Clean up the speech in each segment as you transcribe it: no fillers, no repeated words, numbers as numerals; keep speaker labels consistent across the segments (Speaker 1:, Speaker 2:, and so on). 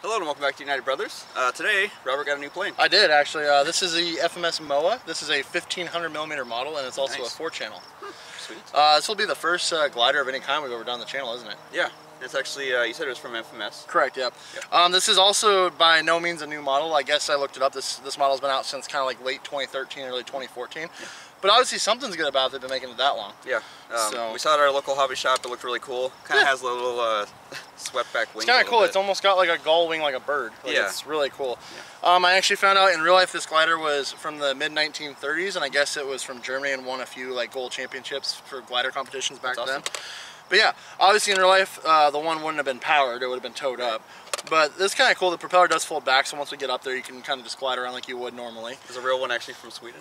Speaker 1: Hello and welcome back to United Brothers. Today, Robert got a new plane.
Speaker 2: I did actually. This is the FMS MOA. This is a 1500mm model, and it's also a 4-channel.
Speaker 1: Sweet.
Speaker 2: This will be the first glider of any kind we've ever done on the channel, isn't it?
Speaker 1: Yeah. It's actually, you said it was from FMS.
Speaker 2: Correct, yep. This is also by no means a new model. I guess I looked it up. This model's been out since kind of like late 2013, early 2014. Yeah. But obviously something's good about it. They've been making it that long. Yeah.
Speaker 1: We saw it at our local hobby shop. It looked really cool. Kind of has a little swept back wings.
Speaker 2: It's kind of cool. It's almost got like a gull wing like a bird. Like, yeah. It's really cool. Yeah. I actually found out in real life this glider was from the mid-1930s, and I guess it was from Germany and won a few like gold championships for glider competitions back then. But yeah, obviously in real life, the one wouldn't have been powered. It would have been towed up. But this is kind of cool. The propeller does fold back, so once we get up there, you can kind of just glide around like you would normally.
Speaker 1: Is the real one actually from Sweden?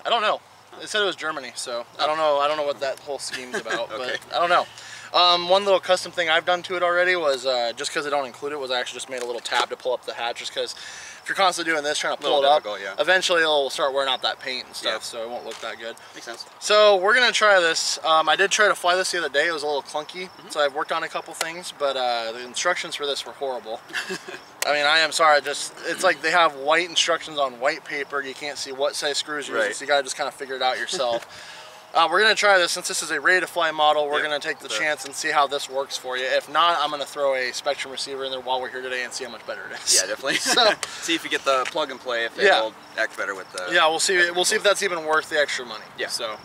Speaker 2: I don't know. They said it was Germany, so I don't know. I don't know what that whole scheme's about, but I don't know. One little custom thing I've done to it already was just because I don't include it, was I actually just made a little tab to pull up the hatch, just because if you're constantly doing this, trying to pull it up, eventually it'll start wearing out that paint and stuff, so it won't look that good. Makes sense. So we're gonna try this. I did try to fly this the other day. It was a little clunky, so I've worked on a couple things, but the instructions for this were horrible. I mean, I am sorry. It's like they have white instructions on white paper. You can't see what size screws you're using, so you gotta just kind of figure it out yourself. We're going to try this. Since this is a ready-to-fly model, we're going to take the chance and see how this works for you. If not, I'm going to throw a Spectrum receiver in there while we're here today and see how much better it is.
Speaker 1: Yeah, definitely. So, see if you get the plug and play, if it'll act better with the...
Speaker 2: Yeah, we'll see if that's even worth the extra money. Yeah. So,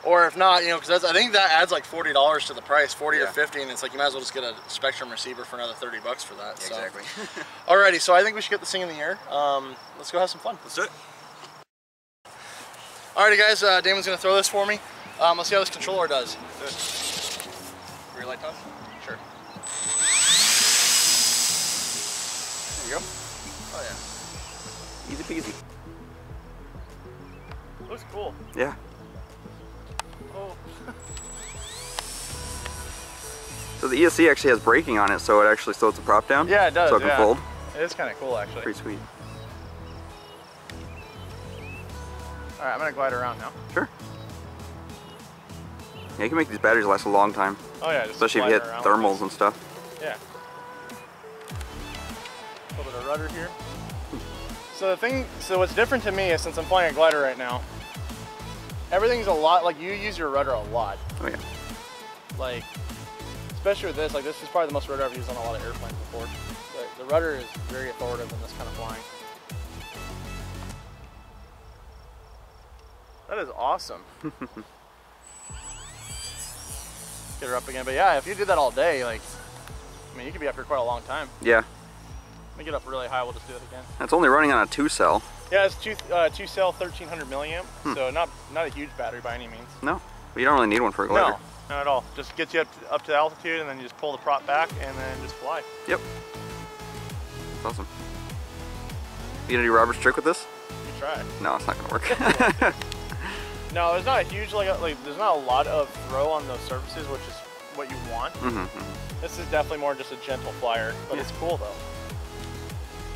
Speaker 2: or if not, you know, because I think that adds like $40 to the price, 40 or 50, and it's like you might as well just get a Spectrum receiver for another $30 for that.
Speaker 1: Yeah, exactly.
Speaker 2: Alrighty, so I think we should get this thing in the air. Let's go have some fun.
Speaker 1: Let's do it.
Speaker 2: Alrighty guys, Damon's going to throw this for me. Let's see how this controller does.
Speaker 1: Rear light toss?
Speaker 2: Sure.
Speaker 1: There you go.
Speaker 2: Oh yeah.
Speaker 1: Easy peasy.
Speaker 2: Looks cool.
Speaker 1: Yeah.
Speaker 2: Oh.
Speaker 1: So the ESC actually has braking on it, so it actually slows the prop down?
Speaker 2: Yeah, it does.
Speaker 1: So it can fold?
Speaker 2: It is kind of cool actually.
Speaker 1: Pretty sweet.
Speaker 2: Alright, I'm going to glide around now.
Speaker 1: Sure. Yeah, you can make these batteries last a long time.
Speaker 2: Oh yeah, just
Speaker 1: especially if you hit thermals and stuff.
Speaker 2: Yeah. A little bit of rudder here. So what's different to me is, since I'm flying a glider right now, everything's a lot, like you use your rudder a lot.
Speaker 1: Oh yeah.
Speaker 2: Like, especially with this, like this is probably the most rudder I've used on a lot of airplanes before. But the rudder is very authoritative in this kind of flying. That is awesome. Get her up again, but yeah, if you do that all day, like, I mean, you could be up here quite a long time.
Speaker 1: Yeah.
Speaker 2: Let me get up really high, we'll just do it again.
Speaker 1: That's only running on a 2-cell.
Speaker 2: Yeah, it's two cell 1300 milliamp, so not a huge battery by any means.
Speaker 1: No, but you don't really need one for a glider.
Speaker 2: No, not at all. Just gets you up to altitude, and then you just pull the prop back, and then just fly.
Speaker 1: Yep. That's awesome. You gonna do Robert's trick with this?
Speaker 2: You try.
Speaker 1: No, it's not gonna work.
Speaker 2: No, there's not a huge, like there's not a lot of throw on those surfaces, which is what you want. This is definitely more just a gentle flyer, but it's cool though.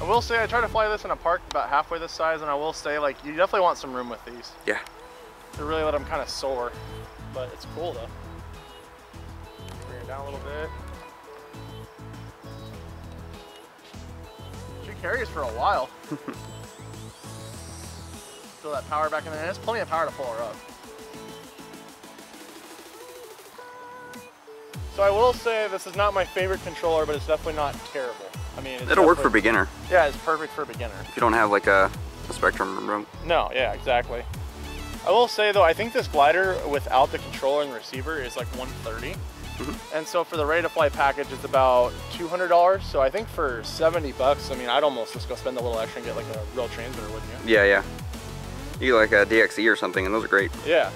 Speaker 2: I will say I try to fly this in a park about halfway this size, and I will say, like, you definitely want some room with these.
Speaker 1: Yeah.
Speaker 2: To really let them kind of soar, but it's cool though. Bring it down a little bit. Should carry us for a while. Feel that power back in there. There's plenty of power to pull her up. So I will say this is not my favorite controller, but it's definitely not terrible. I mean,
Speaker 1: it'll work for beginner.
Speaker 2: Yeah, it's perfect for beginner.
Speaker 1: If you don't have like a Spectrum remote.
Speaker 2: No, yeah, exactly. I will say though, I think this glider without the controller and the receiver is like $130. And so for the ready-to-fly package, it's about $200. So I think for 70 bucks, I mean, I'd almost just go spend a little extra and get like a real transmitter, wouldn't you?
Speaker 1: Yeah, yeah. You get like a DXE or something, and those are great.
Speaker 2: Yeah.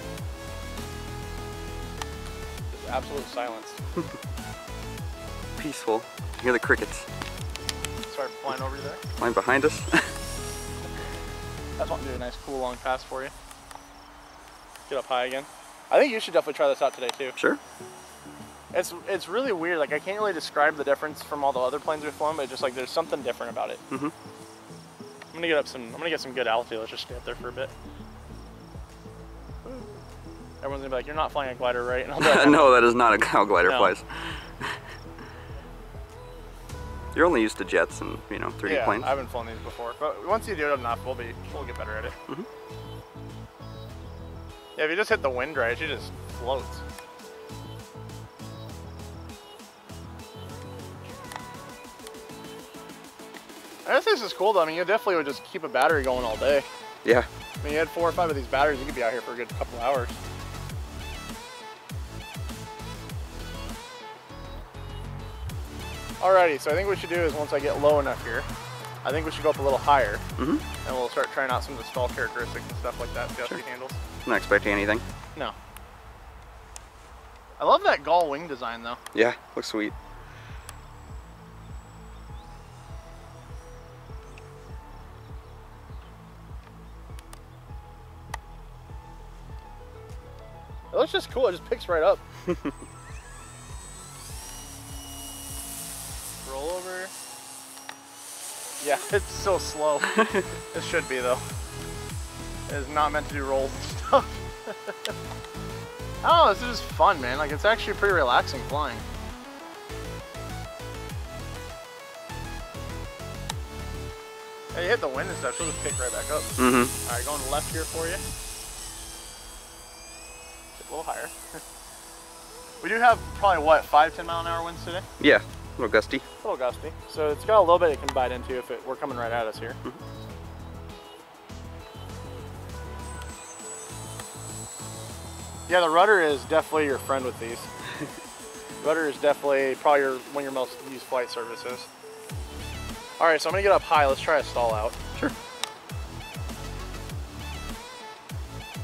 Speaker 2: Just absolute silence.
Speaker 1: Peaceful. You hear the crickets.
Speaker 2: Start flying over there.
Speaker 1: Flying behind us.
Speaker 2: That's want to do a nice cool long pass for you. Get up high again. I think you should definitely try this out today too. Sure. It's really weird. Like, I can't really describe the difference from all the other planes we've flown, but just like there's something different about it. I'm gonna get some good altitude. Let's just stay up there for a bit. Everyone's gonna be like, "You're not flying a glider, right?" And I'll be like,
Speaker 1: no, that is not how glider flies. You're only used to jets and, you know, 3D planes.
Speaker 2: I haven't flown these before, but once you do it enough, we'll get better at it.
Speaker 1: Mm-hmm.
Speaker 2: Yeah, if you just hit the wind right, she just floats. I guess this is cool though. I mean, you definitely would just keep a battery going all day.
Speaker 1: Yeah.
Speaker 2: I mean, you had 4 or 5 of these batteries, you could be out here for a good couple hours. Alrighty, so I think what we should do is once I get low enough here, I think we should go up a little higher, and we'll start trying out some of the stall characteristics and stuff like that, see how she handles.
Speaker 1: Not expecting anything.
Speaker 2: No. I love that gull wing design though.
Speaker 1: Yeah, looks sweet.
Speaker 2: It looks just cool, it just picks right up. Roll over. Yeah, it's so slow. It should be though. It is not meant to do rolls and stuff. I don't know, this is just fun, man. Like, it's actually pretty relaxing flying. Hey, you hit the wind and stuff, she'll just pick right back up. Alright, going left here for you. A little higher. We do have probably, what, 5-10 mile an hour winds today?
Speaker 1: Yeah, a little gusty.
Speaker 2: A little gusty. So it's got a little bit it can bite into if we're coming right at us here. Yeah, the rudder is definitely your friend with these. Rudder is definitely probably one of your most used flight surfaces. All right, so I'm gonna get up high. Let's try a stall out.
Speaker 1: Sure.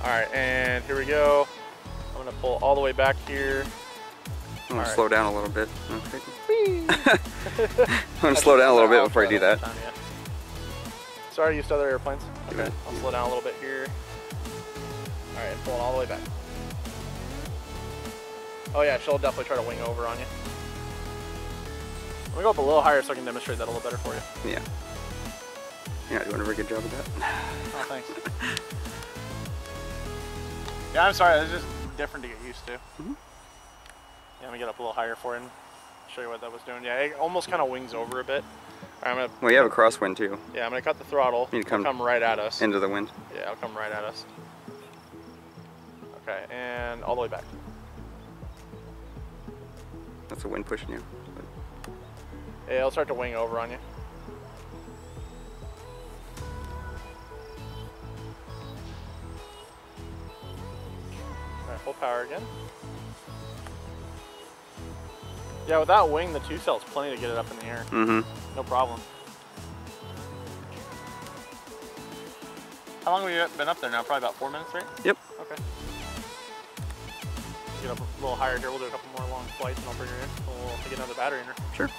Speaker 2: All right, and here we go. I'm gonna pull all the way back here.
Speaker 1: I'm gonna slow down a little bit. Okay. I'm gonna slow down a little bit before I do that.
Speaker 2: Sorry, used to other airplanes.
Speaker 1: Okay.
Speaker 2: I'll slow down a little bit here. All right, pull it all the way back. Oh yeah, she'll definitely try to wing over on you. I'm gonna go up a little higher so I can demonstrate that a little better for you.
Speaker 1: Yeah. You're not doing a very good job of that.
Speaker 2: Oh, thanks. Yeah, I'm sorry, it's just different to get used to. Yeah, I'm gonna get up a little higher for you and show you what that was doing. Yeah, it almost kind of wings over a bit. All right,
Speaker 1: well, you have a crosswind too.
Speaker 2: Yeah, I'm gonna cut the throttle.
Speaker 1: You
Speaker 2: come right at us.
Speaker 1: Into the wind.
Speaker 2: Yeah, it'll come right at us. Okay, and all the way back.
Speaker 1: That's the wind pushing you.
Speaker 2: Yeah, it'll start to wing over on you. All right, full power again. Yeah, with that wing, the 2-cell's plenty to get it up in the air. No problem. How long have you been up there now? Probably about 4 minutes, right?
Speaker 1: Yep.
Speaker 2: Okay. Get up a little higher here. We'll do a couple more long flights and I'll bring her in. We'll get another battery in her.
Speaker 1: Sure.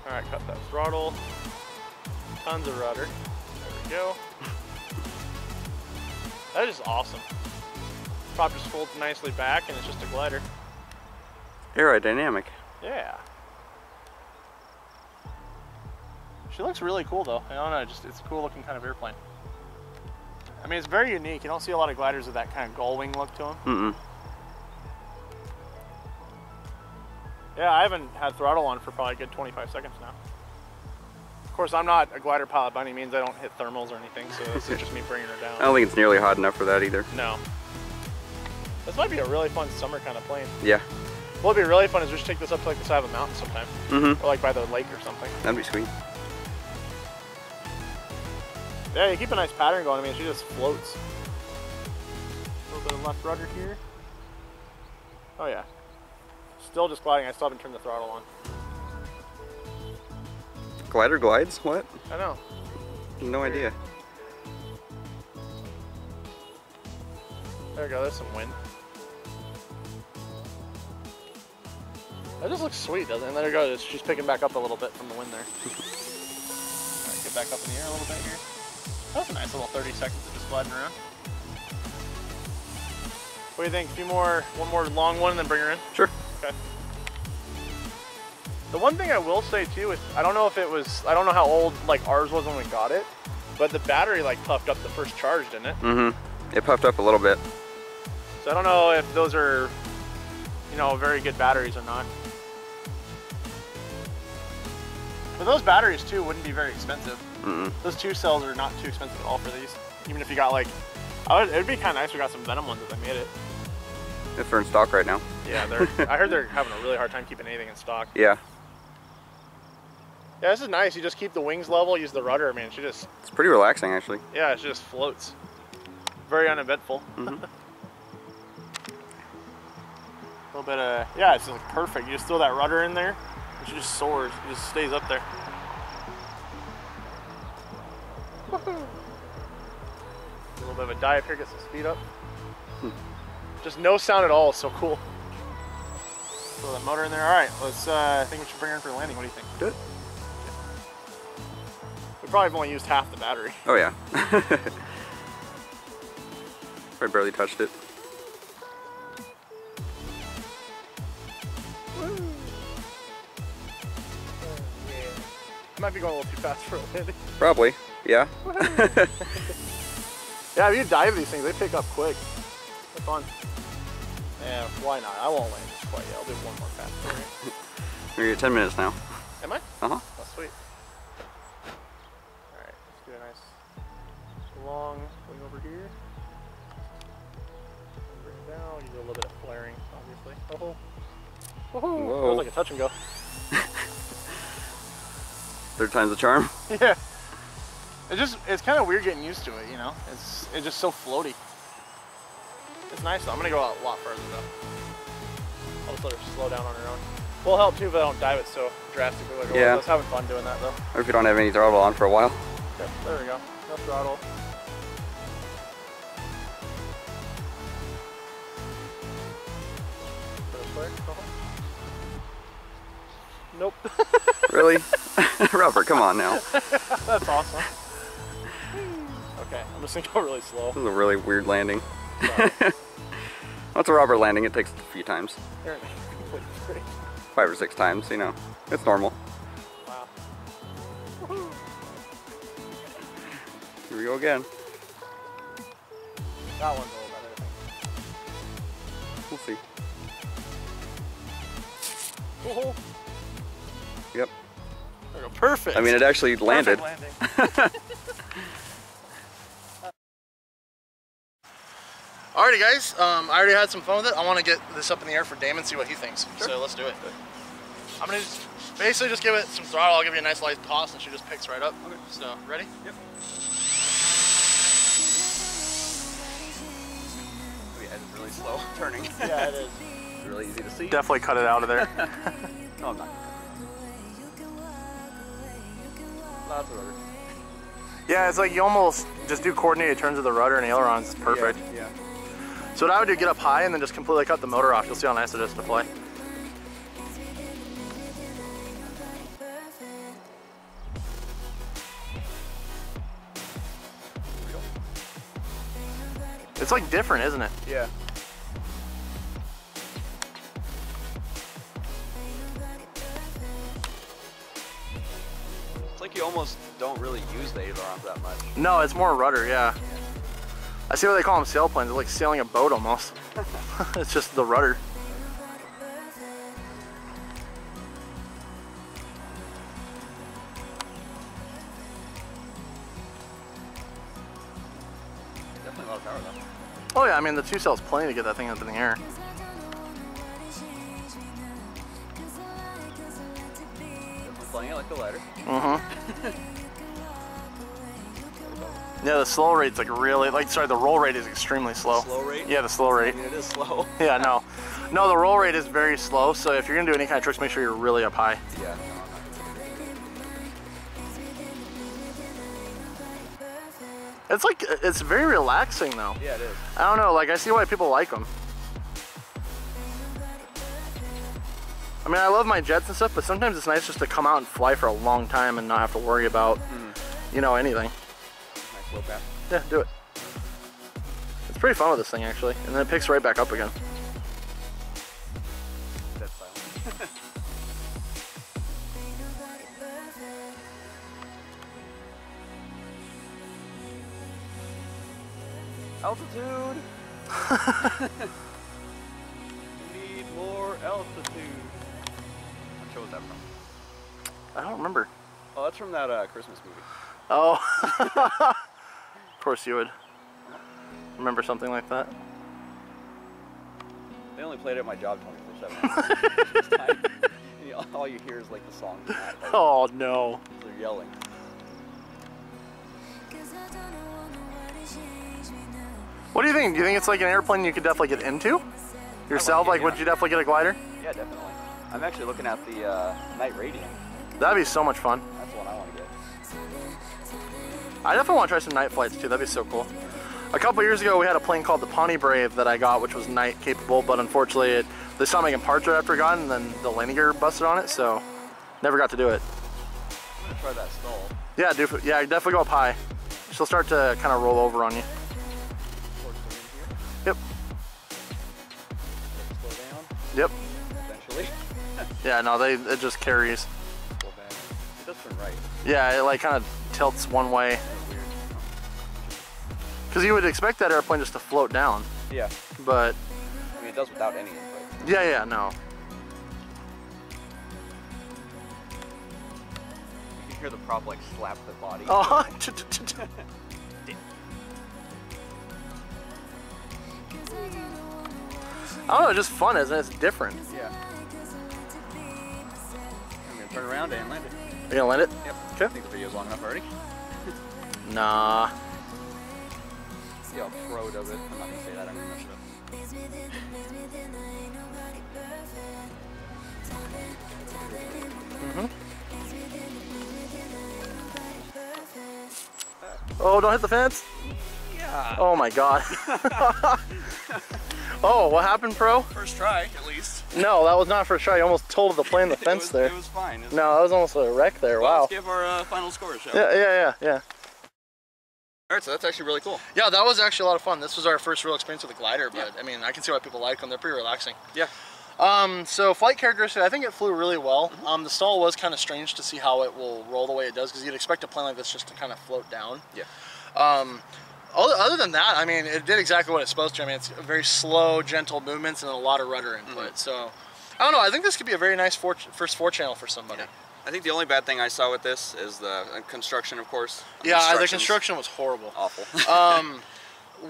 Speaker 2: All right, cut that throttle. Tons of rudder. There we go. That is awesome. Prop just folds nicely back and it's just a glider.
Speaker 1: Aerodynamic.
Speaker 2: Yeah. She looks really cool though. I don't know, it's a cool looking kind of airplane. I mean, it's very unique. You don't see a lot of gliders with that kind of gull wing look to them. Yeah, I haven't had throttle on for probably a good 25 seconds now. Of course, I'm not a glider pilot by any means. I don't hit thermals or anything, so this is just me bringing her down.
Speaker 1: I don't think it's nearly hot enough for that either.
Speaker 2: No. This might be a really fun summer kind of plane.
Speaker 1: Yeah.
Speaker 2: What would be really fun is just take this up to like the side of a mountain sometime. Or like by the lake or something.
Speaker 1: That'd be sweet.
Speaker 2: Yeah, you keep a nice pattern going. I mean, she just floats. A little bit of left rudder here. Oh yeah. Still just gliding. I still haven't turned the throttle on.
Speaker 1: Glider glides? What?
Speaker 2: I know.
Speaker 1: No idea.
Speaker 2: There we go. There's some wind. That just looks sweet, doesn't it? And there you go. She's picking back up a little bit from the wind there. All right, get back up in the air a little bit here. That was a nice little 30 seconds of just gliding around. What do you think? One more long one and then bring her in?
Speaker 1: Sure.
Speaker 2: Okay. The one thing I will say too is, I don't know how old like ours was when we got it, but the battery like puffed up the first charge, didn't it?
Speaker 1: It puffed up a little bit.
Speaker 2: So I don't know if those are, you know, very good batteries or not. But those batteries too wouldn't be very expensive. Those 2 cells are not too expensive at all for these. Even if you got like, it'd be kind of nice if we got some Venom ones if they made it.
Speaker 1: If they're in stock right now.
Speaker 2: Yeah, I heard they're having a really hard time keeping anything in stock.
Speaker 1: Yeah.
Speaker 2: Yeah, this is nice. You just keep the wings level, use the rudder, man. It's
Speaker 1: pretty relaxing actually.
Speaker 2: Yeah, it just floats. Very uneventful. A little bit of, yeah, it's like perfect. You just throw that rudder in there, it just soars. It just stays up there. A little bit of a dive here, get some speed up. Just no sound at all, it's so cool. Throw that motor in there. All right, let's, I think we should bring her in for the landing. What do you think?
Speaker 1: Good.
Speaker 2: We probably have only used half the battery.
Speaker 1: Oh yeah. I barely touched it.
Speaker 2: Woo. Yeah. Might be going a little too fast for a landing.
Speaker 1: Probably, yeah.
Speaker 2: Yeah, if you dive these things, they pick up quick. They're fun. Yeah, why not? I won't land this quite yet. I'll do one more pass for you.
Speaker 1: You're at 10 minutes now.
Speaker 2: Am I?
Speaker 1: Uh-huh.
Speaker 2: Oh, sweet. Alright, let's do a nice long wing over here. Bring it down. You do a little bit of flaring, obviously. Oh. Whoa. That was like a touch and go.
Speaker 1: Third time's the charm.
Speaker 2: Yeah. It's kind of weird getting used to it, you know? It's just so floaty. It's nice though. I'm gonna go out a lot further though. I'll just let her slow down on her own. Will help too if I don't dive it so drastically like I was having fun doing that though.
Speaker 1: Or if you don't have any throttle on for a while.
Speaker 2: Okay, there we go. No throttle. Nope.
Speaker 1: Really? Robert, come on now.
Speaker 2: That's awesome. Okay, I'm just gonna go really slow.
Speaker 1: This is a really weird landing. What's a Robert landing? It takes a few times. 5 or 6 times, you know. It's normal.
Speaker 2: Wow.
Speaker 1: Here we go again.
Speaker 2: That one's a little better, I think.
Speaker 1: We'll see.
Speaker 2: Oh.
Speaker 1: Yep.
Speaker 2: There we go. Perfect.
Speaker 1: I mean, it actually landed.
Speaker 2: Alrighty guys, I already had some fun with it. I want to get this up in the air for Damon, see what he thinks. Sure. So let's do it. I'm going to basically just give it some throttle. I'll give you a nice light toss and she just picks right up. Okay. So, ready?
Speaker 1: Yep. Oh yeah, it's really slow turning.
Speaker 2: Yeah, it is.
Speaker 1: It's really easy to see.
Speaker 2: Definitely cut it out of there.
Speaker 1: No, I'm not. Lots of rudder.
Speaker 2: Yeah, it's like you almost just do coordinated turns of the rudder and ailerons. It's perfect.
Speaker 1: Yeah.
Speaker 2: So what I would do, get up high and then just completely cut the motor off. You'll see how nice it is to fly. It's like different, isn't it?
Speaker 1: Yeah. It's like you almost don't really use the ailerons that much.
Speaker 2: No, it's more rudder, yeah. I see why they call them sailplanes. It's like sailing a boat almost. It's just the rudder.
Speaker 1: Definitely a lot of power though.
Speaker 2: Oh yeah, I mean the 2 cells plenty to get that thing up in the air.
Speaker 1: Definitely flying it like the ladder.
Speaker 2: Yeah, the slow rate's like really, sorry, the roll rate is extremely slow.
Speaker 1: Slow rate?
Speaker 2: Yeah, the slow rate.
Speaker 1: I mean, it is slow.
Speaker 2: Yeah, no. No, the roll rate is very slow, so if you're gonna do any kind of tricks, make sure you're really up high.
Speaker 1: Yeah.
Speaker 2: It's like, it's very relaxing though.
Speaker 1: Yeah, it is.
Speaker 2: I don't know, like I see why people like them. I mean, I love my jets and stuff, but sometimes it's nice just to come out and fly for a long time and not have to worry about, you know, anything.
Speaker 1: Nice low path.
Speaker 2: Yeah, do it. It's pretty fun with this thing actually, and then it picks right back up again.
Speaker 1: That's silent. Altitude! Need more altitude. What show was that from?
Speaker 2: I don't remember.
Speaker 1: Oh, that's from that Christmas movie.
Speaker 2: Oh. Of course you would. Remember something like that?
Speaker 1: They only played it at my job 24/7. All you hear is like the song.
Speaker 2: Oh no.
Speaker 1: They're yelling.
Speaker 2: What do you think? Do you think it's like an airplane you could definitely get into? Yourself? Like, would you definitely get a glider?
Speaker 1: Yeah, definitely. I'm actually looking at the Night Radiant.
Speaker 2: That'd be so much fun.
Speaker 1: That's the one I want to get.
Speaker 2: I definitely want to try some night flights too. That'd be so cool. A couple years ago, we had a plane called the Pawnee Brave that I got, which was night capable, but unfortunately, they stopped making parts right after I got it, and then the landing gear busted on it, so never got to do it.
Speaker 1: I'm gonna try that stall.
Speaker 2: Yeah, yeah, definitely go up high. She'll start to kind of roll over on you. Yep.
Speaker 1: Slow down.
Speaker 2: Yep.
Speaker 1: Eventually.
Speaker 2: Yeah, no, it just carries.
Speaker 1: Go back. It does turn right.
Speaker 2: Yeah, it like kind of tilts one way. Because you would expect that airplane just to float down.
Speaker 1: Yeah.
Speaker 2: But
Speaker 1: I mean, it does without any input.
Speaker 2: yeah, no.
Speaker 1: You can hear the prop like slap the body.
Speaker 2: Oh. I don't know, just fun, isn't it? It's different.
Speaker 1: Yeah. I'm gonna turn around and land it.
Speaker 2: You gonna land it?
Speaker 1: Yep.
Speaker 2: Okay.
Speaker 1: I think the video's long enough already.
Speaker 2: Nah.
Speaker 1: See how pro does it. I'm not gonna say that, I'm gonna mess it up.
Speaker 2: Oh, don't hit the fence.
Speaker 1: Yeah.
Speaker 2: Oh my god. Oh, what happened, pro?
Speaker 1: First try, at least.
Speaker 2: No, that was not first try. You almost totaled the plane the fence there.
Speaker 1: It was fine.
Speaker 2: No, that was almost a wreck there.
Speaker 1: Well,
Speaker 2: wow.
Speaker 1: Let's give our final score, shall we?
Speaker 2: Yeah.
Speaker 1: Alright, so that's actually really cool.
Speaker 2: Yeah, that was actually a lot of fun. This was our first real experience with a glider, but I mean, I can see why people like them. They're pretty relaxing.
Speaker 1: Yeah.
Speaker 2: So flight characteristics, I think it flew really well. The stall was kind of strange to see how it will roll the way it does, because you'd expect a plane like this just to kind of float down.
Speaker 1: Yeah.
Speaker 2: Other than that, I mean, it did exactly what it's supposed to. I mean, it's very slow, gentle movements and a lot of rudder input. So, I don't know. I think this could be a very nice first 4-channel for somebody.
Speaker 1: Yeah. I think the only bad thing I saw with this is the construction, of course.
Speaker 2: Yeah, the construction was horrible.
Speaker 1: Awful.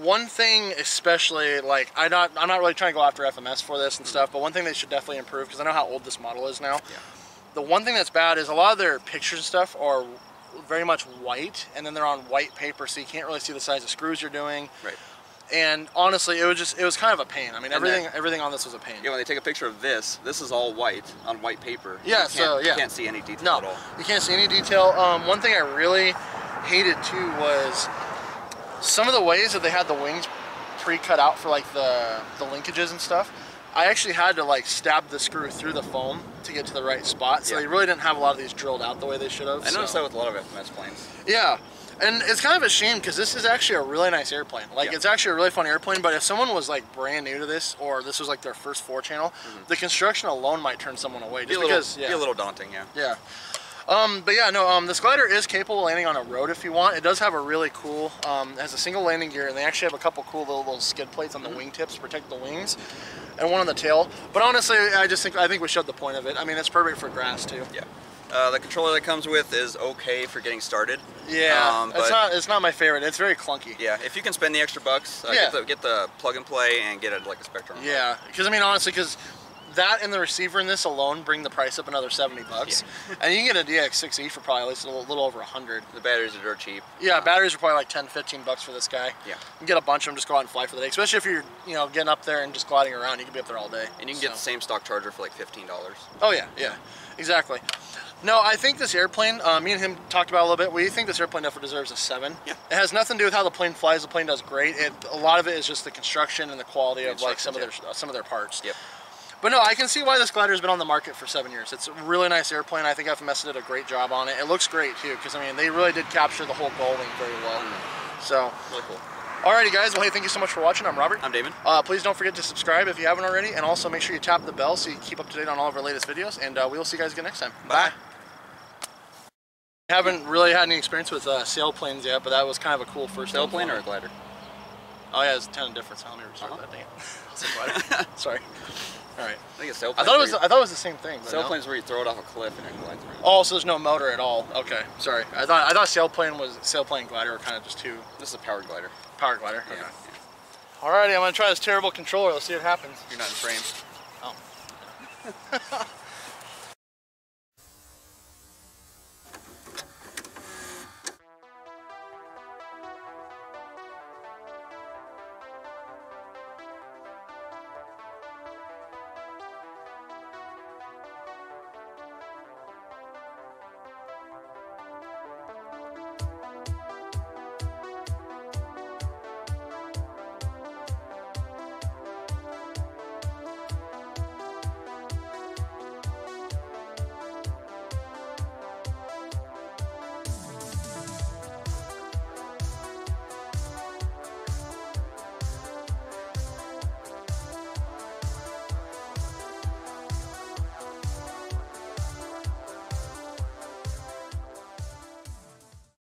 Speaker 2: One thing especially, like, I'm not really trying to go after FMS for this and stuff, but one thing they should definitely improve, because I know how old this model is now.
Speaker 1: Yeah.
Speaker 2: The one thing that's bad is a lot of their pictures and stuff are very much white, and then they're on white paper, so you can't really see the size of screws you're doing.
Speaker 1: Right.
Speaker 2: And honestly, it was kind of a pain. I mean, everything on this was a pain.
Speaker 1: Yeah, when they take a picture of this is all white on white paper.
Speaker 2: Yeah,
Speaker 1: you can't see any detail at all.
Speaker 2: You can't see any detail. One thing I really hated too was some of the ways that they had the wings pre-cut out for like the linkages and stuff. I actually had to like stab the screw through the foam to get to the right spot, so they really didn't have a lot of these drilled out the way they should have.
Speaker 1: I noticed that with a lot of FMS planes.
Speaker 2: Yeah, and it's kind of a shame, because this is actually a really nice airplane. Like, it's actually a really fun airplane, but if someone was like brand new to this, or this was like their first 4-channel, the construction alone might turn someone away. Just because,
Speaker 1: be a little daunting, yeah.
Speaker 2: Yeah. But yeah, no, this glider is capable of landing on a road if you want. It does have a really cool, it has a single landing gear, and they actually have a couple cool little skid plates on the wingtips to protect the wings, and one on the tail. But honestly, I think we showed the point of it. I mean, it's perfect for grass too.
Speaker 1: Yeah. The controller that comes with is okay for getting started.
Speaker 2: Yeah, it's not my favorite. It's very clunky.
Speaker 1: Yeah, if you can spend the extra bucks, get the plug and play and get it like a Spectrum.
Speaker 2: Yeah, because I mean, honestly, because that and the receiver in this alone bring the price up another 70 bucks. Yeah. And you can get a DX6E for probably at least a little over 100.
Speaker 1: The batteries are dirt cheap.
Speaker 2: Yeah, batteries are probably like 10, 15 bucks for this guy.
Speaker 1: Yeah.
Speaker 2: You can get a bunch of them, just go out and fly for the day. Especially if you're, getting up there and just gliding around, you can be up there all day.
Speaker 1: And you can get the same stock charger for like $15.
Speaker 2: Oh yeah, exactly. No, I think this airplane, me and him talked about it a little bit. We think this airplane definitely deserves a 7. Yeah. It has nothing to do with how the plane flies. The plane does great. A lot of it is just the construction and the quality of like some of their parts.
Speaker 1: Yep.
Speaker 2: But no, I can see why this glider's been on the market for 7 years. It's a really nice airplane. I think FMS did a great job on it. It looks great too, because I mean, they really did capture the whole gull wing very well. So
Speaker 1: really cool.
Speaker 2: Alrighty guys, well hey, thank you so much for watching. I'm Robert.
Speaker 1: I'm Damon.
Speaker 2: Please don't forget to subscribe if you haven't already, and also make sure you tap the bell so you keep up to date on all of our latest videos, and we will see you guys again next time. Bye. Haven't really had any experience with sailplanes yet, but that was kind of a cool first
Speaker 1: sailplane or a glider?
Speaker 2: Oh yeah, there's a ton of difference. Let me restart that thing. It's a glider. Sorry. All right.
Speaker 1: I think it's sailplane.
Speaker 2: I thought it was the same thing.
Speaker 1: Sailplane's where you throw it off a cliff and it glides around.
Speaker 2: Oh, so there's no motor at all. Okay, sorry. I thought sailplane and glider were kind of just two.
Speaker 1: This is a powered glider.
Speaker 2: Powered glider.
Speaker 1: Yeah.
Speaker 2: Okay. Yeah. Alrighty, I'm gonna try this terrible controller. Let's see what happens.
Speaker 1: You're not in frame.
Speaker 2: Oh.